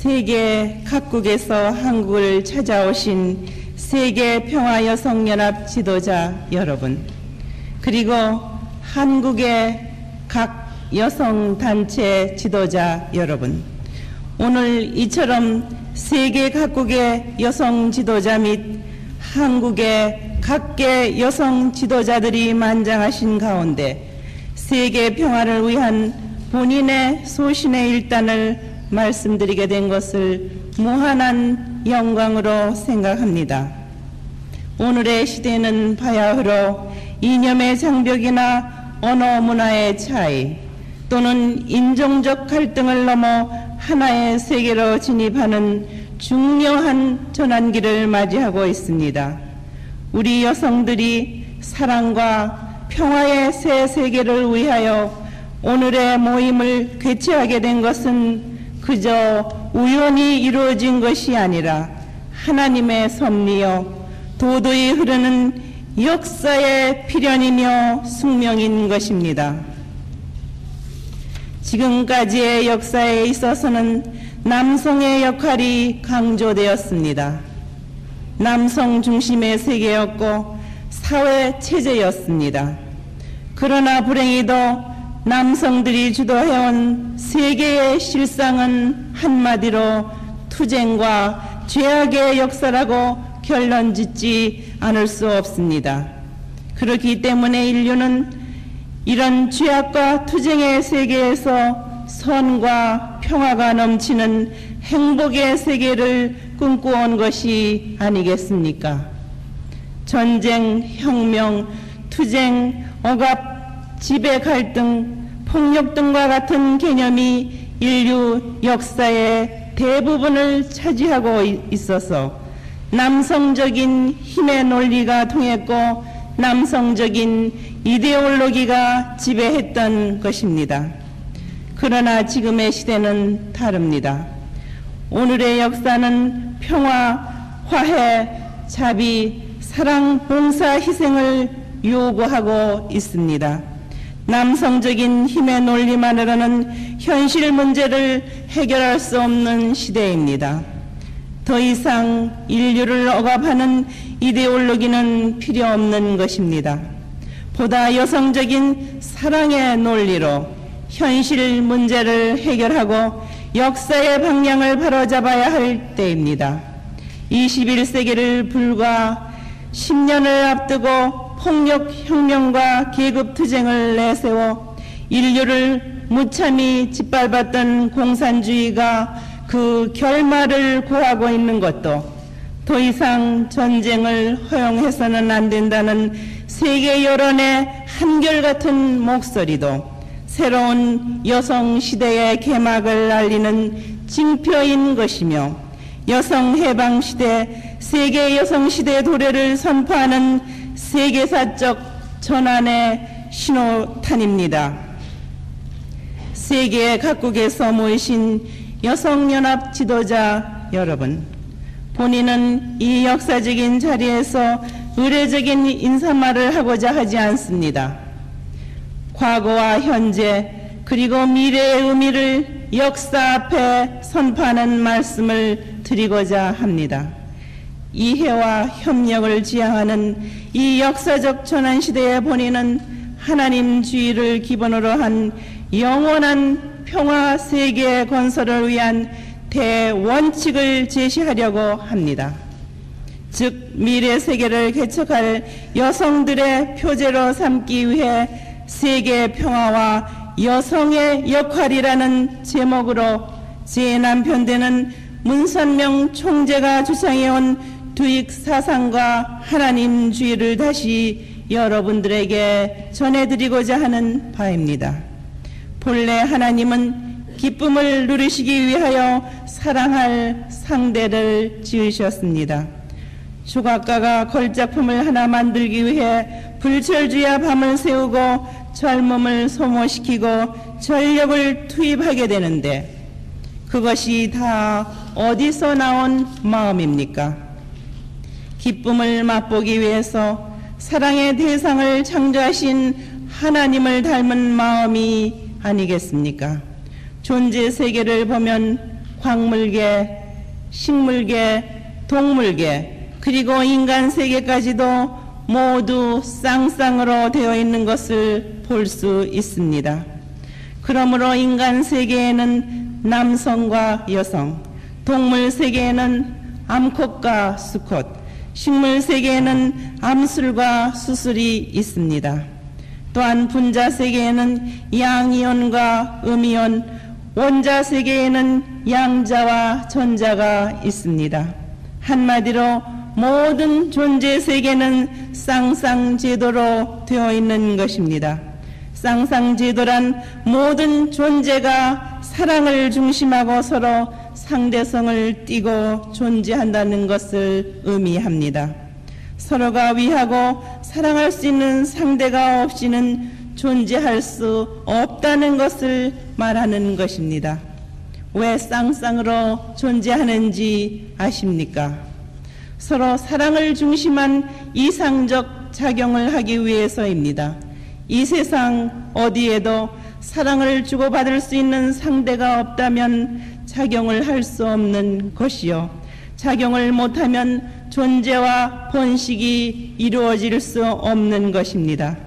세계 각국에서 한국을 찾아오신 세계평화여성연합 지도자 여러분, 그리고 한국의 각 여성단체 지도자 여러분, 오늘 이처럼 세계 각국의 여성 지도자 및 한국의 각계 여성 지도자들이 만장하신 가운데 세계 평화를 위한 본인의 소신의 일단을 말씀드리게 된 것을 무한한 영광으로 생각합니다. 오늘의 시대는 바야흐로 이념의 장벽이나 언어 문화의 차이 또는 인종적 갈등을 넘어 하나의 세계로 진입하는 중요한 전환기를 맞이하고 있습니다. 우리 여성들이 사랑과 평화의 새 세계를 위하여 오늘의 모임을 개최하게 된 것은 그저 우연히 이루어진 것이 아니라 하나님의 섭리요 도도히 흐르는 역사의 필연이며 숙명인 것입니다. 지금까지의 역사에 있어서는 남성의 역할이 강조되었습니다. 남성 중심의 세계였고 사회 체제였습니다. 그러나 불행히도 남성들이 주도해온 세계의 실상은 한마디로 투쟁과 죄악의 역사라고 결론짓지 않을 수 없습니다. 그렇기 때문에 인류는 이런 죄악과 투쟁의 세계에서 선과 평화가 넘치는 행복의 세계를 꿈꿔온 것이 아니겠습니까? 전쟁, 혁명, 투쟁, 억압, 지배 갈등, 폭력 등과 같은 개념이 인류 역사의 대부분을 차지하고 있어서 남성적인 힘의 논리가 통했고 남성적인 이데올로기가 지배했던 것입니다. 그러나 지금의 시대는 다릅니다. 오늘의 역사는 평화, 화해, 자비, 사랑, 봉사, 희생을 요구하고 있습니다. 남성적인 힘의 논리만으로는 현실 문제를 해결할 수 없는 시대입니다. 더 이상 인류를 억압하는 이데올로기는 필요 없는 것입니다. 보다 여성적인 사랑의 논리로 현실 문제를 해결하고 역사의 방향을 바로잡아야 할 때입니다. 21세기를 불과 10년을 앞두고 폭력혁명과 계급투쟁을 내세워 인류를 무참히 짓밟았던 공산주의가 그 결말을 구하고 있는 것도 더 이상 전쟁을 허용해서는 안 된다는 세계 여론의 한결같은 목소리도 새로운 여성 시대의 개막을 알리는 징표인 것이며 여성해방시대, 세계 여성시대 도래를 선포하는 세계사적 전환의 신호탄입니다. 세계 각국에서 모이신 여성연합 지도자 여러분, 본인은 이 역사적인 자리에서 의례적인 인사말을 하고자 하지 않습니다. 과거와 현재 그리고 미래의 의미를 역사 앞에 선포하는 말씀을 드리고자 합니다. 이해와 협력을 지향하는 이 역사적 전환시대에 본인은 하나님주의를 기본으로 한 영원한 평화 세계 건설을 위한 대원칙을 제시하려고 합니다. 즉 미래 세계를 개척할 여성들의 표제로 삼기 위해 세계 평화와 여성의 역할이라는 제목으로 제 남편되는 문선명 총재가 주창해온 두익 사상과 하나님주의를 다시 여러분들에게 전해드리고자 하는 바입니다. 본래 하나님은 기쁨을 누리시기 위하여 사랑할 상대를 지으셨습니다. 조각가가 걸작품을 하나 만들기 위해 불철주야 밤을 새우고 젊음을 소모시키고 전력을 투입하게 되는데 그것이 다 어디서 나온 마음입니까? 기쁨을 맛보기 위해서 사랑의 대상을 창조하신 하나님을 닮은 마음이 아니겠습니까? 존재 세계를 보면 광물계, 식물계, 동물계, 그리고 인간 세계까지도 모두 쌍쌍으로 되어 있는 것을 볼 수 있습니다. 그러므로 인간 세계에는 남성과 여성, 동물 세계에는 암컷과 수컷, 식물 세계에는 암술과 수술이 있습니다. 또한 분자 세계에는 양이온과 음이온, 원자 세계에는 양자와 전자가 있습니다. 한마디로 모든 존재 세계는 쌍쌍제도로 되어 있는 것입니다. 쌍쌍제도란 모든 존재가 사랑을 중심하고 서로 상대성을 띠고 존재한다는 것을 의미합니다. 서로가 위하고 사랑할 수 있는 상대가 없이는 존재할 수 없다는 것을 말하는 것입니다. 왜 쌍쌍으로 존재하는지 아십니까? 서로 사랑을 중심한 이상적 작용을 하기 위해서입니다. 이 세상 어디에도 사랑을 주고받을 수 있는 상대가 없다면 작용을 할 수 없는 것이요, 작용을 못하면 존재와 번식이 이루어질 수 없는 것입니다.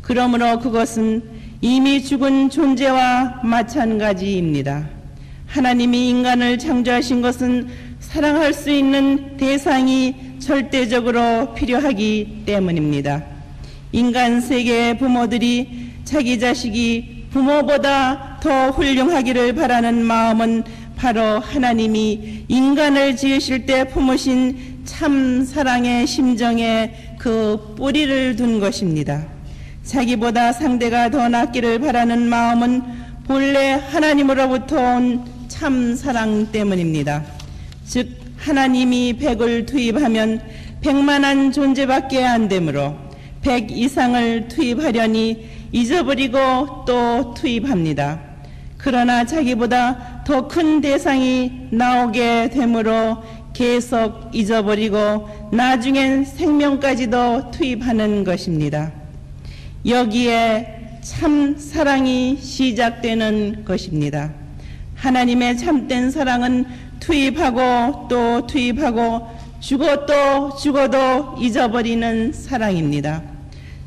그러므로 그것은 이미 죽은 존재와 마찬가지입니다. 하나님이 인간을 창조하신 것은 사랑할 수 있는 대상이 절대적으로 필요하기 때문입니다. 인간 세계의 부모들이 자기 자식이 부모보다 더 훌륭하기를 바라는 마음은 바로 하나님이 인간을 지으실 때 품으신 참 사랑의 심정에 그 뿌리를 둔 것입니다. 자기보다 상대가 더 낫기를 바라는 마음은 본래 하나님으로부터 온 참 사랑 때문입니다. 즉 하나님이 100을 투입하면 100만한 존재밖에 안 되므로 100 이상을 투입하려니 잊어버리고 또 투입합니다. 그러나 자기보다 더 큰 대상이 나오게 되므로 계속 잊어버리고 나중엔 생명까지도 투입하는 것입니다. 여기에 참 사랑이 시작되는 것입니다. 하나님의 참된 사랑은 투입하고 또 투입하고 죽어도 죽어도 잊어버리는 사랑입니다.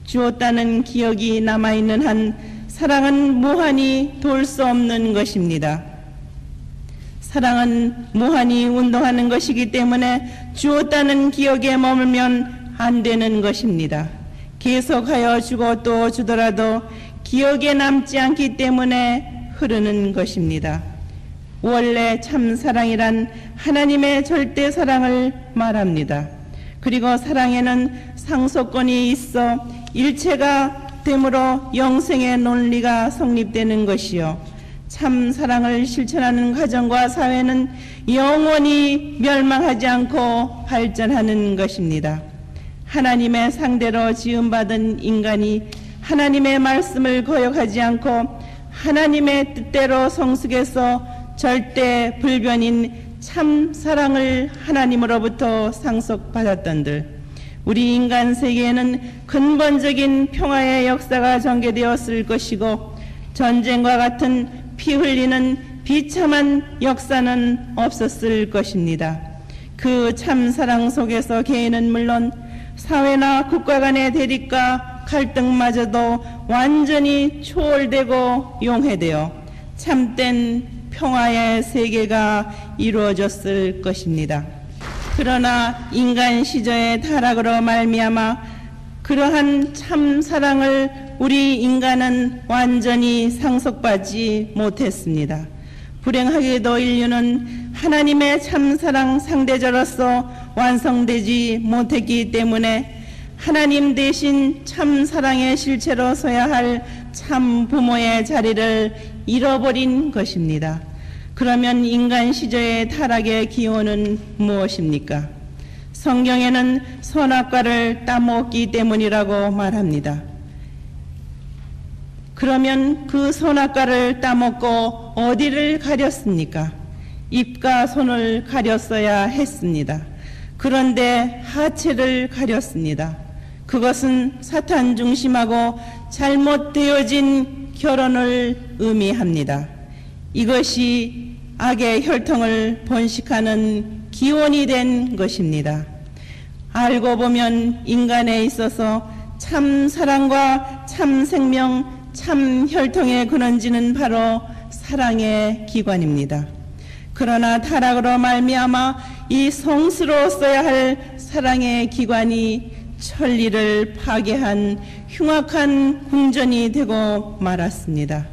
주었다는 기억이 남아있는 한 사랑은 무한히 돌 수 없는 것입니다. 사랑은 무한히 운동하는 것이기 때문에 주었다는 기억에 머물면 안 되는 것입니다. 계속하여 주고 또 주더라도 기억에 남지 않기 때문에 흐르는 것입니다. 원래 참 사랑이란 하나님의 절대 사랑을 말합니다. 그리고 사랑에는 상속권이 있어 일체가 되므로 영생의 논리가 성립되는 것이요, 참 사랑을 실천하는 가정과 사회는 영원히 멸망하지 않고 발전하는 것입니다. 하나님의 상대로 지음받은 인간이 하나님의 말씀을 거역하지 않고 하나님의 뜻대로 성숙해서 절대 불변인 참 사랑을 하나님으로부터 상속받았던들, 우리 인간 세계에는 근본적인 평화의 역사가 전개되었을 것이고 전쟁과 같은 피 흘리는 비참한 역사는 없었을 것입니다. 그 참 사랑 속에서 개인은 물론 사회나 국가 간의 대립과 갈등마저도 완전히 초월되고 용해되어 참된 평화의 세계가 이루어졌을 것입니다. 그러나 인간 시저의 타락으로 말미암아 그러한 참 사랑을 우리 인간은 완전히 상속받지 못했습니다. 불행하게도 인류는 하나님의 참 사랑 상대자로서 완성되지 못했기 때문에 하나님 대신 참 사랑의 실체로 서야 할 참 부모의 자리를 잃어버린 것입니다. 그러면 인간 시저의 타락의 기원은 무엇입니까? 성경에는 선악과를 따먹기 때문이라고 말합니다. 그러면 그 선악과를 따먹고 어디를 가렸습니까? 입과 손을 가렸어야 했습니다. 그런데 하체를 가렸습니다. 그것은 사탄 중심하고 잘못되어진 결혼을 의미합니다. 이것이 악의 혈통을 번식하는 기원이 된 것입니다. 알고 보면 인간에 있어서 참 사랑과 참 생명, 참 혈통의 근원지는 바로 사랑의 기관입니다. 그러나 타락으로 말미암아 이 성스러웠어야 할 사랑의 기관이 천리를 파괴한 흉악한 궁전이 되고 말았습니다.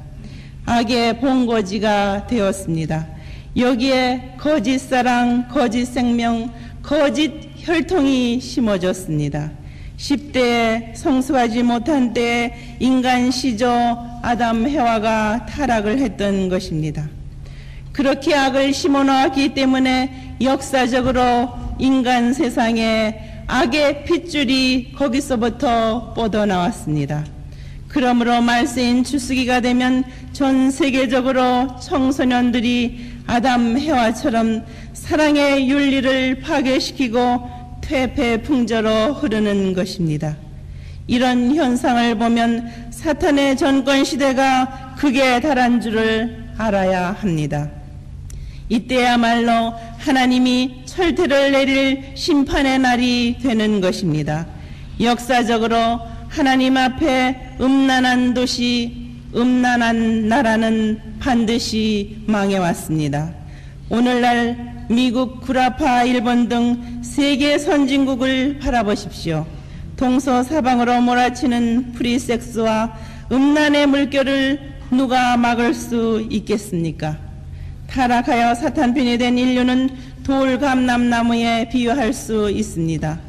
악의 본거지가 되었습니다. 여기에 거짓 사랑, 거짓 생명, 거짓 혈통이 심어졌습니다. 10대에 성숙하지 못한 때에 인간 시조 아담 해와가 타락을 했던 것입니다. 그렇게 악을 심어놓았기 때문에 역사적으로 인간 세상에 악의 핏줄이 거기서부터 뻗어나왔습니다. 그러므로 말세인 추수기가 되면 전 세계적으로 청소년들이 아담 해와처럼 사랑의 윤리를 파괴시키고 퇴폐풍저로 흐르는 것입니다. 이런 현상을 보면 사탄의 전권 시대가 극에 달한 줄을 알아야 합니다. 이때야말로 하나님이 철퇴를 내릴 심판의 날이 되는 것입니다. 역사적으로 하나님 앞에 음란한 도시, 음란한 나라는 반드시 망해왔습니다. 오늘날 미국, 구라파, 일본 등 세계 선진국을 바라보십시오. 동서사방으로 몰아치는 프리섹스와 음란의 물결을 누가 막을 수 있겠습니까? 타락하여 사탄편이 된 인류는 돌감람나무에 비유할 수 있습니다.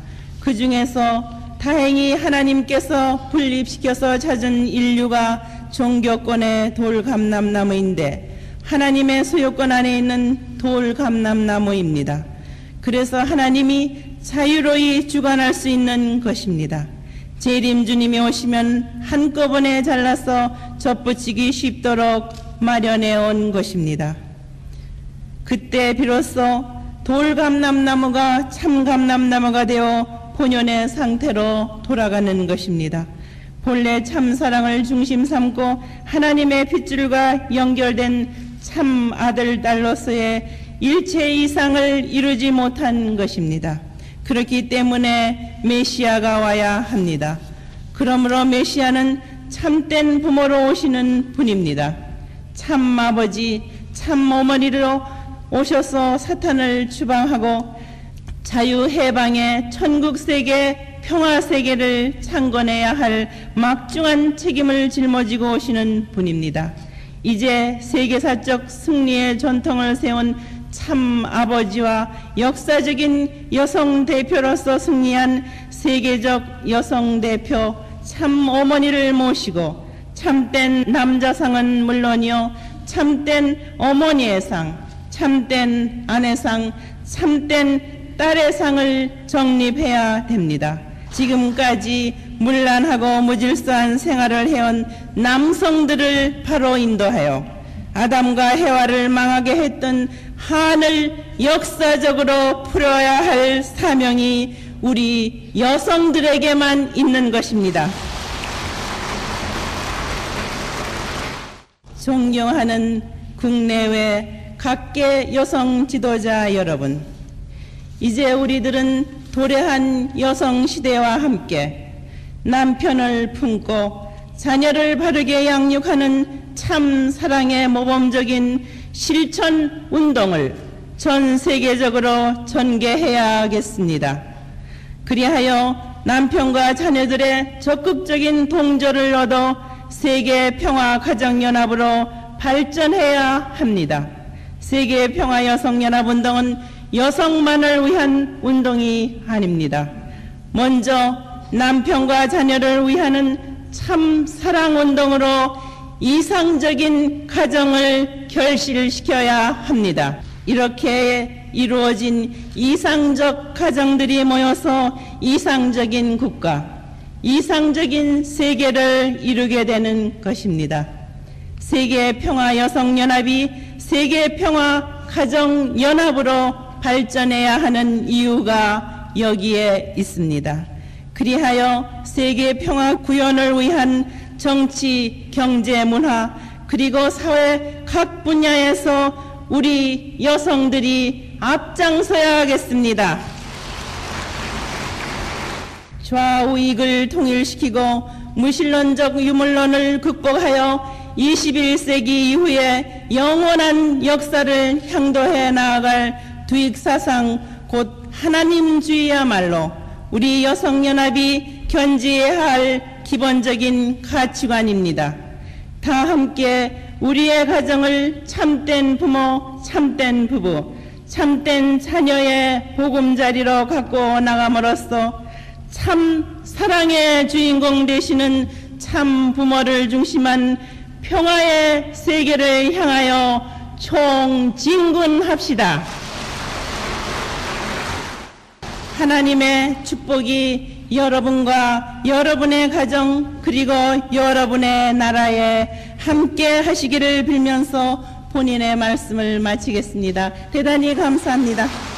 그 중에서 다행히 하나님께서 분립시켜서 찾은 인류가 종교권의 돌감람나무인데 하나님의 소유권 안에 있는 돌감람나무입니다. 그래서 하나님이 자유로이 주관할 수 있는 것입니다. 재림주님이 오시면 한꺼번에 잘라서 접붙이기 쉽도록 마련해 온 것입니다. 그때 비로소 돌감람나무가 참감람나무가 되어 본연의 상태로 돌아가는 것입니다. 본래 참사랑을 중심 삼고 하나님의 핏줄과 연결된 참 아들 딸로서의 일체 이상을 이루지 못한 것입니다. 그렇기 때문에 메시아가 와야 합니다. 그러므로 메시아는 참된 부모로 오시는 분입니다. 참 아버지, 참 어머니로 오셔서 사탄을 추방하고 자유해방의 천국세계, 평화세계를 창건해야 할 막중한 책임을 짊어지고 오시는 분입니다. 이제 세계사적 승리의 전통을 세운 참 아버지와 역사적인 여성 대표로서 승리한 세계적 여성 대표 참 어머니를 모시고 참된 남자상은 물론이요, 참된 어머니의 상, 참된 아내상, 참된 딸의 상을 정립해야 됩니다. 지금까지 문란하고 무질서한 생활을 해온 남성들을 바로 인도하여 아담과 해와를 망하게 했던 한을 역사적으로 풀어야 할 사명이 우리 여성들에게만 있는 것입니다. 존경하는 국내외 각계 여성 지도자 여러분, 이제 우리들은 도래한 여성 시대와 함께 남편을 품고 자녀를 바르게 양육하는 참 사랑의 모범적인 실천 운동을 전 세계적으로 전개해야겠습니다. 그리하여 남편과 자녀들의 적극적인 동조를 얻어 세계 평화 가정연합으로 발전해야 합니다. 세계 평화 여성연합 운동은 여성만을 위한 운동이 아닙니다. 먼저 남편과 자녀를 위하는 참 사랑 운동으로 이상적인 가정을 결실시켜야 합니다. 이렇게 이루어진 이상적 가정들이 모여서 이상적인 국가, 이상적인 세계를 이루게 되는 것입니다. 세계평화여성연합이 세계평화가정연합으로 발전해야 하는 이유가 여기에 있습니다. 그리하여 세계평화구현을 위한 정치, 경제, 문화, 그리고 사회 각 분야에서 우리 여성들이 앞장서야겠습니다. 좌우익을 통일시키고 무신론적 유물론을 극복하여 21세기 이후에 영원한 역사를 향도해 나아갈 두익사상 곧 하나님주의야말로 우리 여성연합이 견지해야 할 기본적인 가치관입니다. 다 함께 우리의 가정을 참된 부모, 참된 부부, 참된 자녀의 보금자리로 갖고 나감으로써 참 사랑의 주인공 되시는 참 부모를 중심한 평화의 세계를 향하여 총진군합시다. 하나님의 축복이 여러분과 여러분의 가정 그리고 여러분의 나라에 함께 하시기를 빌면서 본인의 말씀을 마치겠습니다. 대단히 감사합니다.